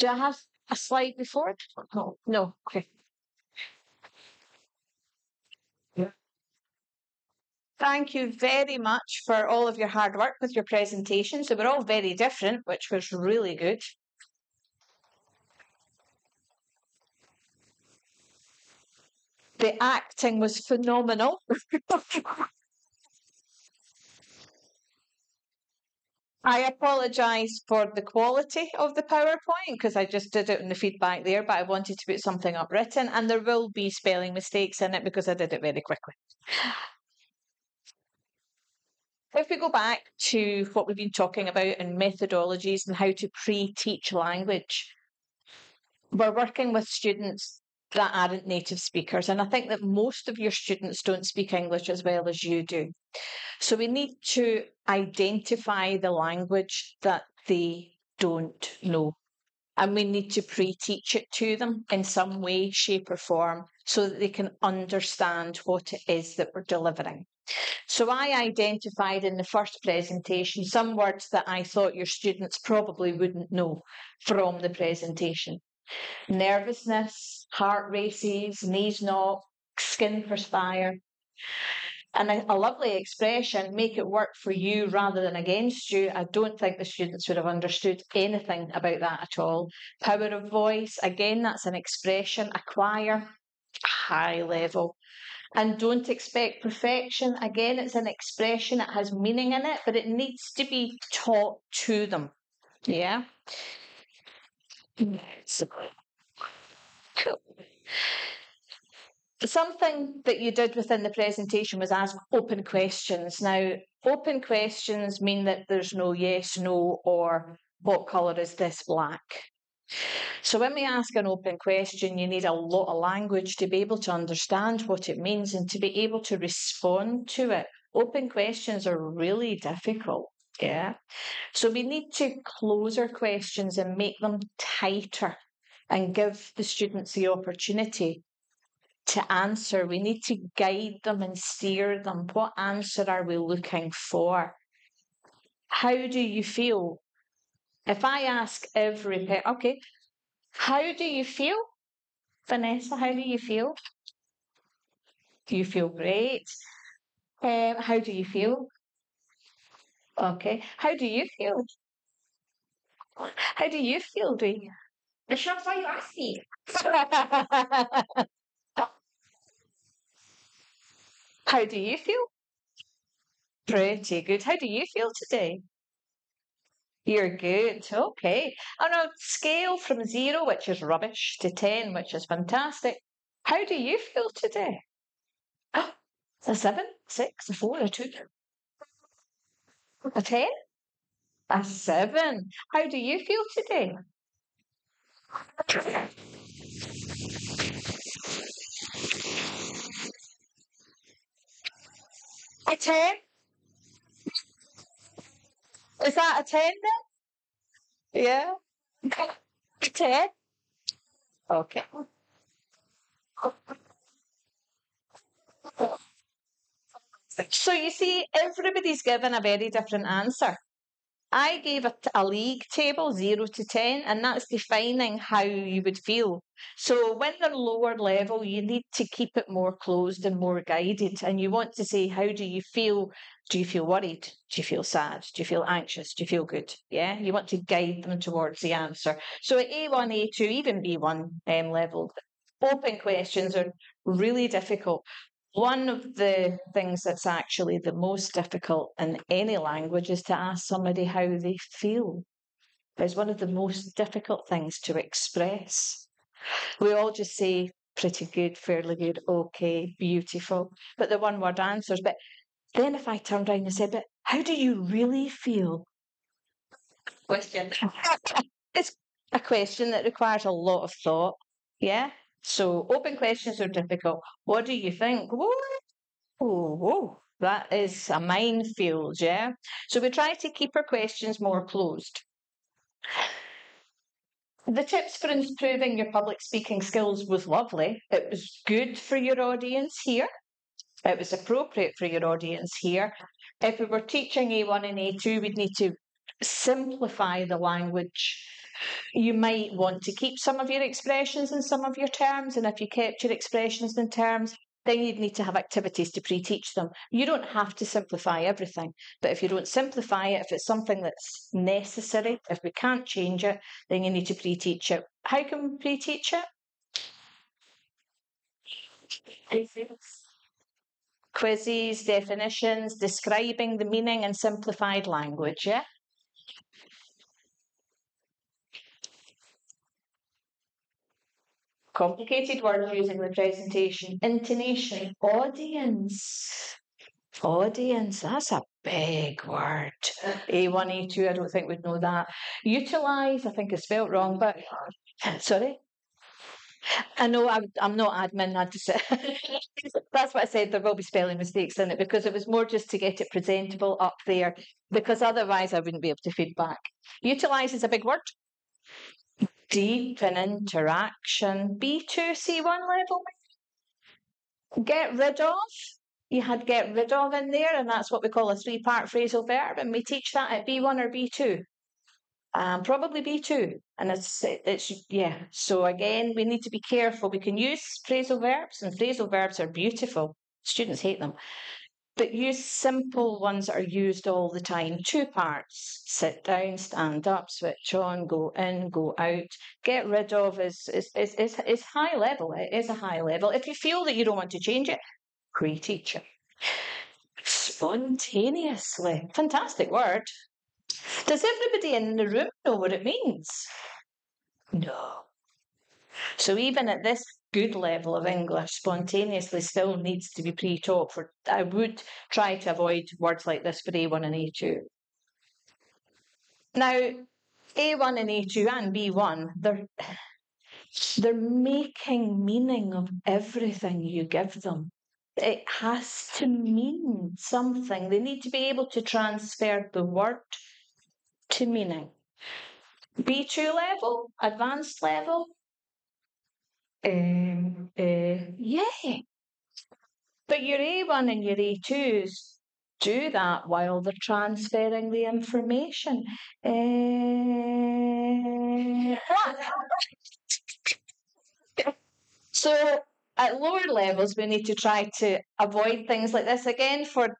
Do I have a slide before it? No. No. Okay. Thank you very much for all of your hard work with your presentations. They were all very different, which was really good. The acting was phenomenal. I apologise for the quality of the PowerPoint because I just did it in the feedback there, but I wanted to put something up written, and there will be spelling mistakes in it because I did it very quickly. If we go back to what we've been talking about in methodologies and how to pre-teach language, we're working with students that aren't native speakers, and I think that most of your students don't speak English as well as you do. So we need to identify the language that they don't know. And we need to pre-teach it to them in some way, shape or form so that they can understand what it is that we're delivering. So I identified in the first presentation some words that I thought your students probably wouldn't know from the presentation. Nervousness, heart races, knees knock, skin perspire. And a lovely expression, make it work for you rather than against you. I don't think the students would have understood anything about that at all. Power of voice, again, that's an expression. Acquire, high level. And don't expect perfection. Again, it's an expression, it has meaning in it, but it needs to be taught to them. Yeah? So, cool. Something that you did within the presentation was ask open questions. Now, open questions mean that there's no yes, no, or what colour is this, black. So when we ask an open question, you need a lot of language to be able to understand what it means and to be able to respond to it. Open questions are really difficult, yeah? So we need to close our questions and make them tighter and give the students the opportunity to answer. We need to guide them and steer them. What answer are we looking for? How do you feel? If I ask every parent, okay, how do you feel? Vanessa, how do you feel? Do you feel great? How do you feel? Okay. How do you feel? How do you feel, Dee? That's not why you asked me. How do you feel? Pretty good. How do you feel today? You're good. Okay. On a scale from 0, which is rubbish, to 10, which is fantastic, how do you feel today? Oh, a 7, 6, a 4, a 2, a 10, a 7. How do you feel today? A 10? Is that a 10 then? Yeah. A 10? Okay. So you see, everybody's given a very different answer. I gave a league table, 0 to 10, and that's defining how you would feel. So when they're lower level, you need to keep it more closed and more guided. And you want to say, how do you feel? Do you feel worried? Do you feel sad? Do you feel anxious? Do you feel good? Yeah, you want to guide them towards the answer. So at A1, A2, even B1 level, open questions are really difficult. One of the things that's actually the most difficult in any language is to ask somebody how they feel. It's one of the most difficult things to express. We all just say pretty good, fairly good, okay, beautiful, but the one word answers. But then if I turned around and said, but how do you really feel? Question. It's a question that requires a lot of thought. Yeah. So open questions are difficult. What do you think? Oh, that is a minefield, yeah? So we try to keep our questions more closed. The tips for improving your public speaking skills was lovely. It was good for your audience here. It was appropriate for your audience here. If we were teaching A1 and A2, we'd need to simplify the language You might want to keep some of your expressions and some of your terms, and if you kept your expressions and terms, then you'd need to have activities to pre-teach them. You don't have to simplify everything, but if you don't simplify it, if it's something that's necessary, if we can't change it, then you need to pre-teach it. How can we pre-teach it? Quizzes, definitions, describing the meaning in simplified language, yeah? Complicated words using the presentation. Intonation. Audience. Audience, that's a big word. A1, A2, I don't think we'd know that. Utilise, I think is spelt wrong, but sorry. I know I'm not admin, I just that's what I said, there will be spelling mistakes in it because it was more just to get it presentable up there, because otherwise I wouldn't be able to feedback. Utilise is a big word. Deepen interaction. B2, C1 level. Get rid of. You had get rid of in there, and that's what we call a three-part phrasal verb, and we teach that at B1 or B2. Probably B2, and it's yeah. So again, we need to be careful. We can use phrasal verbs, and phrasal verbs are beautiful. Students hate them, but use simple ones that are used all the time. 2 parts: sit down, stand up, switch on, go in, go out. Get rid of is high level. It is a high level. If you feel that you don't want to change it, pre-teach it. Spontaneously, fantastic word. Does everybody in the room know what it means? No. So even at this good level of English, spontaneously still needs to be pre-taught. I would try to avoid words like this for A1 and A2. Now, A1 and A2 and B1, they're making meaning of everything you give them. It has to mean something. They need to be able to transfer the word to meaning. B2 level, advanced level, yeah. But your A1 and your A2s do that while they're transferring the information. So at lower levels, we need to try to avoid things like this. Again, for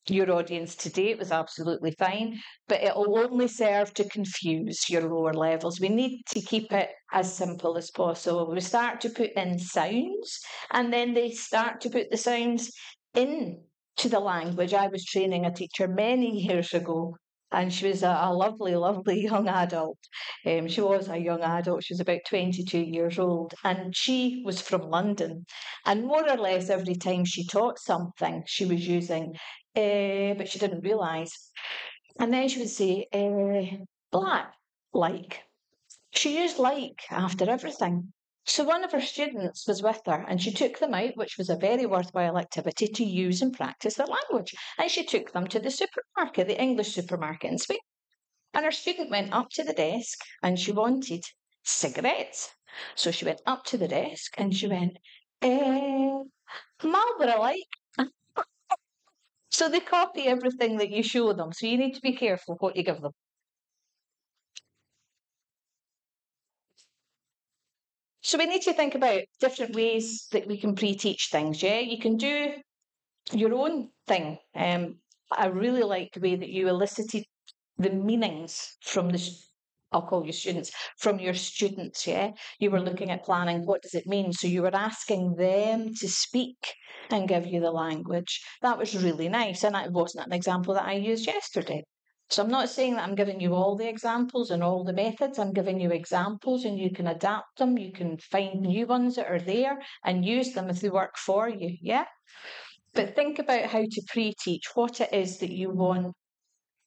your audience today, it was absolutely fine, but it will only serve to confuse your lower levels. We need to keep it as simple as possible. We start to put in sounds, and then they start to put the sounds into the language. I was training a teacher many years ago, and she was a lovely, lovely young adult. She was a young adult. She was about 22 years old, and she was from London. And more or less every time she taught something, she was using but she didn't realise. And then she would say, black, like. She used like after everything. So one of her students was with her, and she took them out, which was a very worthwhile activity to use and practice their language. And she took them to the supermarket, the English supermarket in Spain. And her student went up to the desk and she wanted cigarettes. So she went up to the desk and she went, Marlboro like. So they copy everything that you show them. So you need to be careful what you give them. So we need to think about different ways that we can pre-teach things. Yeah, you can do your own thing. I really like the way that you elicited the meanings from I'll call you students, from your students, yeah? You were looking at planning, what does it mean? So you were asking them to speak and give you the language. That was really nice, and that wasn't an example that I used yesterday. So I'm not saying that I'm giving you all the examples and all the methods. I'm giving you examples and you can adapt them. You can find new ones that are there and use them if they work for you, yeah? But think about how to pre-teach, what it is that you want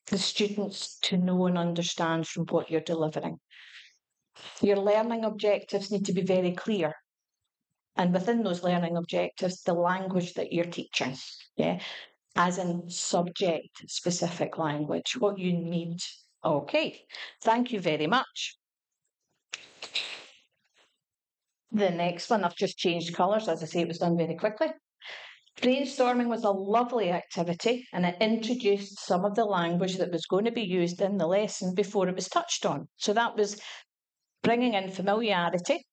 the students to know and understand from what you're delivering. Your learning objectives need to be very clear. And within those learning objectives, the language that you're teaching, yeah, as in subject-specific language, what you need. Okay, thank you very much. The next one, I've just changed colours. As I say, it was done very quickly. Brainstorming was a lovely activity, and it introduced some of the language that was going to be used in the lesson before it was touched on. So that was bringing in familiarity.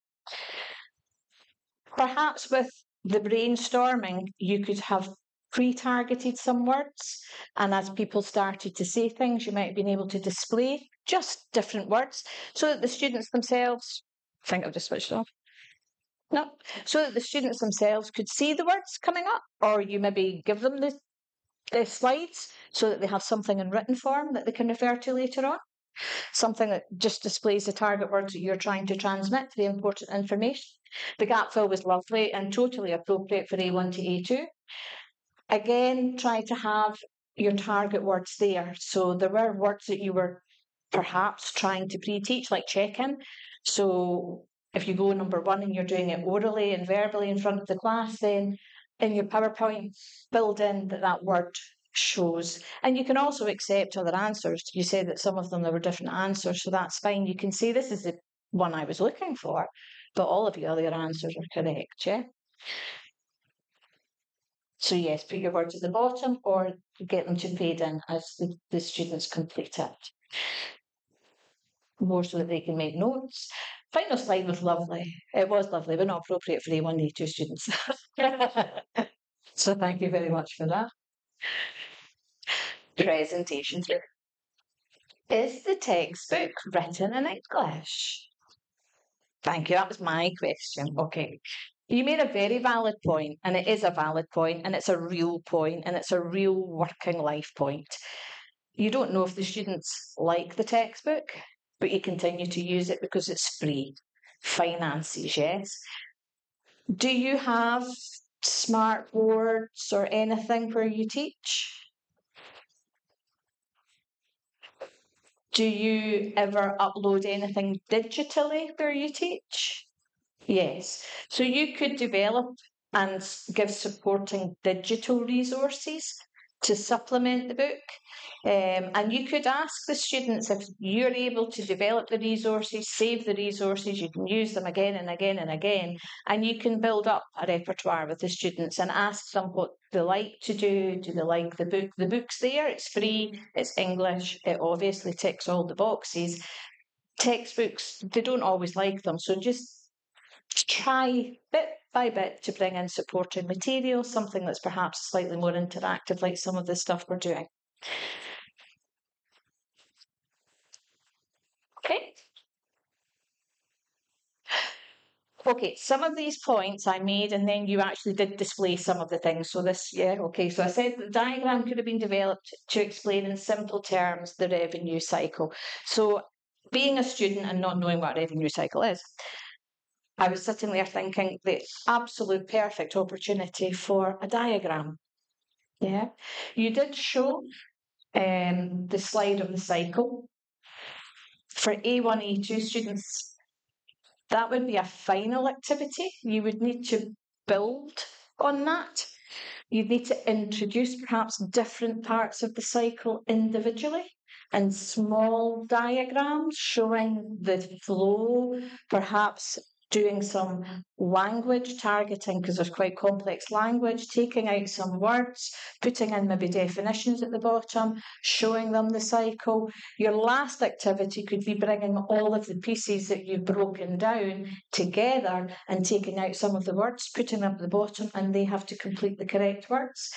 Perhaps with the brainstorming, you could have pre-targeted some words, and as people started to say things, you might have been able to display just different words so that the students themselves, I think I've just switched off. No, so that the students themselves could see the words coming up, or you maybe give them the slides so that they have something in written form that they can refer to later on. Something that just displays the target words that you're trying to transmit, the important information. The gap fill was lovely and totally appropriate for A1 to A2. Again, try to have your target words there. So there were words that you were perhaps trying to pre-teach, like check-in. So if you go number 1 and you're doing it orally and verbally in front of the class, then in your PowerPoint, build in that word shows. And you can also accept other answers. You said that some of them there were different answers, so that's fine. You can say this is the one I was looking for, but all of the other answers are correct, yeah? So yes, put your words at the bottom or get them to fade in as the students complete it. More so that they can make notes. Final slide was lovely. It was lovely, but not appropriate for A1, A2 students. So thank you very much for that. Presentation. Is the textbook written in English? Thank you. That was my question. Okay. You made a very valid point, and it is a valid point, and it's a real point, and it's a real working life point. You don't know if the students like the textbook, but you continue to use it because it's free. Finances, yes. Do you have smart boards or anything where you teach? Do you ever upload anything digitally where you teach? Yes. So you could develop and give supporting digital resources to supplement the book. And you could ask the students if you're able to develop the resources, save the resources, you can use them again and again and again, and you can build up a repertoire with the students and ask them what they like to do. Do they like the book? The book's there, it's free, it's English, it obviously ticks all the boxes. Textbooks, they don't always like them, so just try bit by bit to bring in supporting material, something that's perhaps slightly more interactive, like some of the stuff we're doing. Okay. Okay, some of these points I made, and then you actually did display some of the things. So this, yeah, okay. So I said the diagram could have been developed to explain in simple terms the revenue cycle. So being a student and not knowing what a revenue cycle is, I was sitting there thinking the absolute perfect opportunity for a diagram. Yeah, you did show the slide of the cycle. For A1, A2 students, that would be a final activity. You would need to build on that. You'd need to introduce perhaps different parts of the cycle individually and small diagrams showing the flow, perhaps doing some language targeting because there's quite complex language, taking out some words, putting in maybe definitions at the bottom, showing them the cycle. Your last activity could be bringing all of the pieces that you've broken down together and taking out some of the words, putting them at the bottom, and they have to complete the correct words.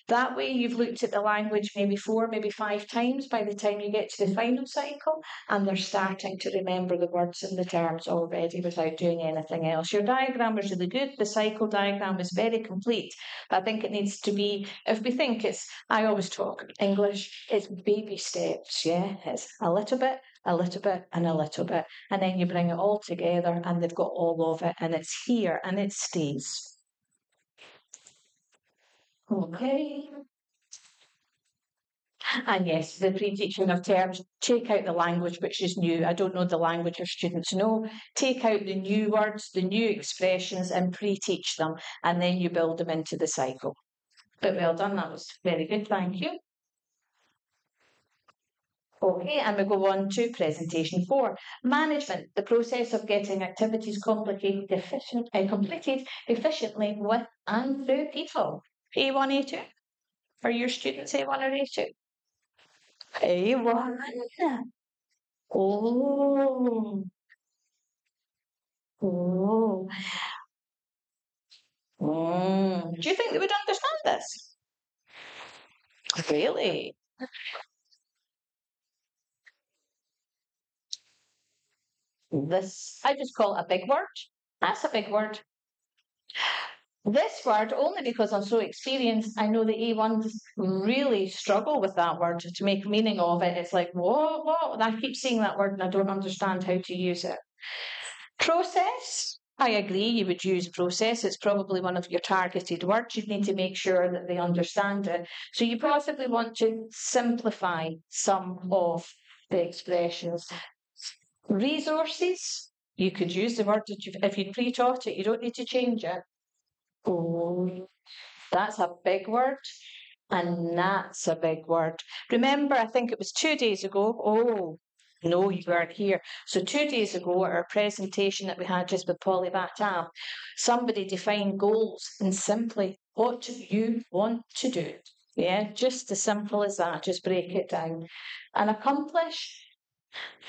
That way you've looked at the language maybe 4, maybe 5 times by the time you get to the final cycle, and they're starting to remember the words and the terms already without doing anything else. Your diagram was really good. The cycle diagram is very complete. But I think it needs to be, if we think it's, I always talk English, it's baby steps, yeah? It's a little bit, and a little bit. And then you bring it all together and they've got all of it and it's here and it stays. Okay. And yes, the pre-teaching of terms, take out the language which is new. I don't know the language your students know. Take out the new words, the new expressions, and pre-teach them, and then you build them into the cycle. But well done, that was very good, thank you. Okay, and we go on to presentation 4. Management, the process of getting activities completed efficiently with and through people. A1, A2? Are your students A1 or A2? A1. Oh, Do you think they would understand this? Really? This, I just call it a big word. That's a big word. This word, only because I'm so experienced, I know the A1s really struggle with that word to make meaning of it. It's like, what? And I keep seeing that word and I don't understand how to use it. Process, I agree, you would use process. It's probably one of your targeted words. You'd need to make sure that they understand it. So you possibly want to simplify some of the expressions. Resources, you could use the word that if you'd pre-taught it, you don't need to change it. Oh, that's a big word. And that's a big word. Remember, I think it was 2 days ago. Oh, no, you weren't here. So 2 days ago, at our presentation that we had just with POLIBATAM, somebody defined goals and simply what do you want to do? Yeah, just as simple as that. Just break it down. And accomplish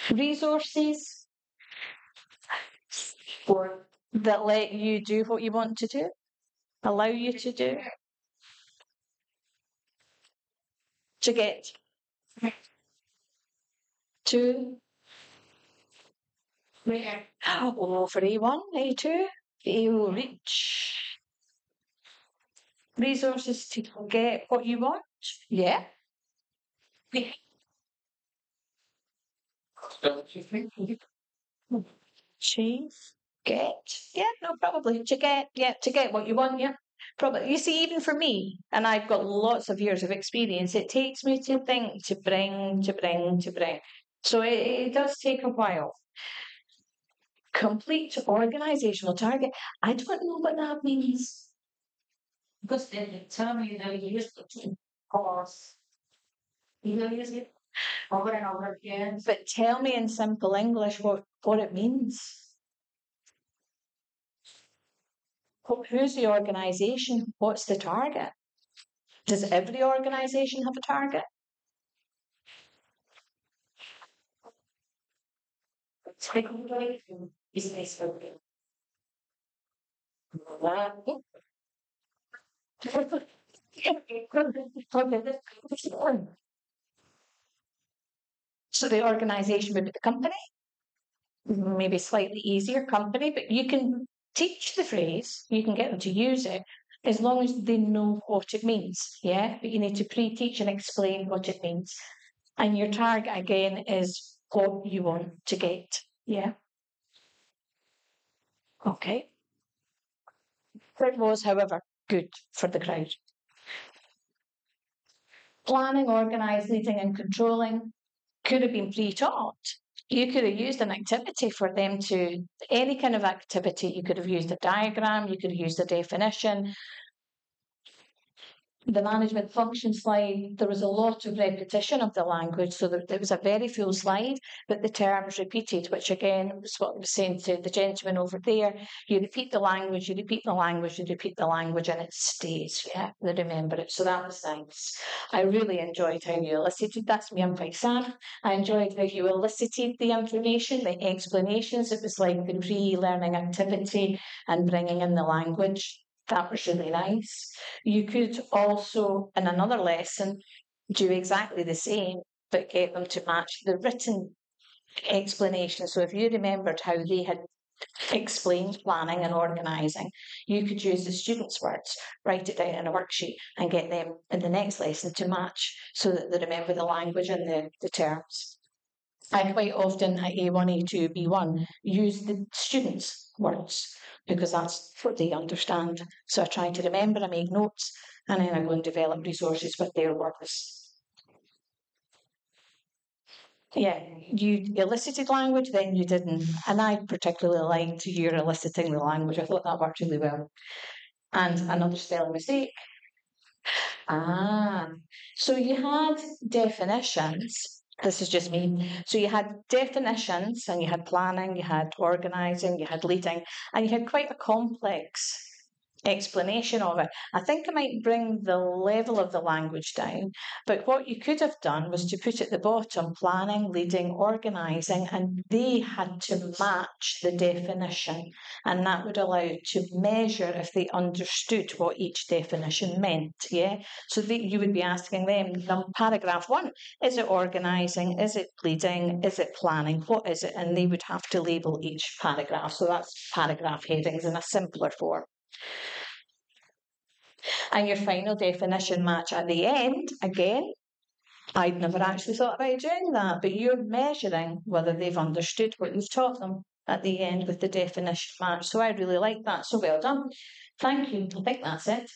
resources for that let you do what you want to do, allow you to do, to get to. Oh, for A1, A2, you reach resources to get what you want. Yeah. Achieve, get. Yeah, no, probably to get. Yeah, to get what you want. Yeah, probably. You see, even for me, and I've got lots of years of experience, it takes me to think, to bring. So it does take a while. Complete organizational target. I don't know what that means. Because they tell me that you use the course. You know, use it over and over again. But tell me in simple English what it means. Who's the organisation? What's the target? Does every organisation have a target? So the organisation would be the company, maybe slightly easier company, but you can teach the phrase, you can get them to use it as long as they know what it means. Yeah, but you need to pre-teach and explain what it means. And your target again is what you want to get. Yeah. Okay. It was, however, good for the crowd. Planning, organised, leading, and controlling could have been pre-taught. You could have used an activity for them to, any kind of activity. You could have used a diagram, you could have used a definition. The management function slide, there was a lot of repetition of the language, so there was a very full slide, but the terms repeated, which again was what I was saying to the gentleman over there. You repeat the language, you repeat the language, you repeat the language, and it stays. Yeah, they remember it. So that was nice. I really enjoyed how you elicited. That's me, I'm Sam. I enjoyed how you elicited the information, the explanations. It was like the pre-learning activity and bringing in the language. That was really nice. You could also, in another lesson, do exactly the same, but get them to match the written explanation. So if you remembered how they had explained planning and organising, you could use the students' words, write it down in a worksheet, and get them in the next lesson to match so that they remember the language and the terms. I quite often at A1, A2, B1 use the students' words because that's what they understand. So I try to remember, I make notes, and then I go and develop resources with their words. Yeah, you elicited language, then you didn't. And I particularly liked your eliciting the language. I thought that worked really well. And another spelling mistake. So you had definitions. This is just me. So you had definitions and you had planning, you had organising, you had leading, and you had quite a complex explanation of it. I think I might bring the level of the language down, but what you could have done was to put at the bottom planning, leading, organising, and they had to match the definition, and that would allow to measure if they understood what each definition meant. Yeah, so you would be asking them, paragraph 1, is it organising, is it leading, is it planning, what is it? And they would have to label each paragraph. So that's paragraph headings in a simpler form. And your final definition match at the end, again, I'd never actually thought about doing that, but you're measuring whether they've understood what you've taught them at the end with the definition match. So I really like that. So well done. Thank you. I think that's it.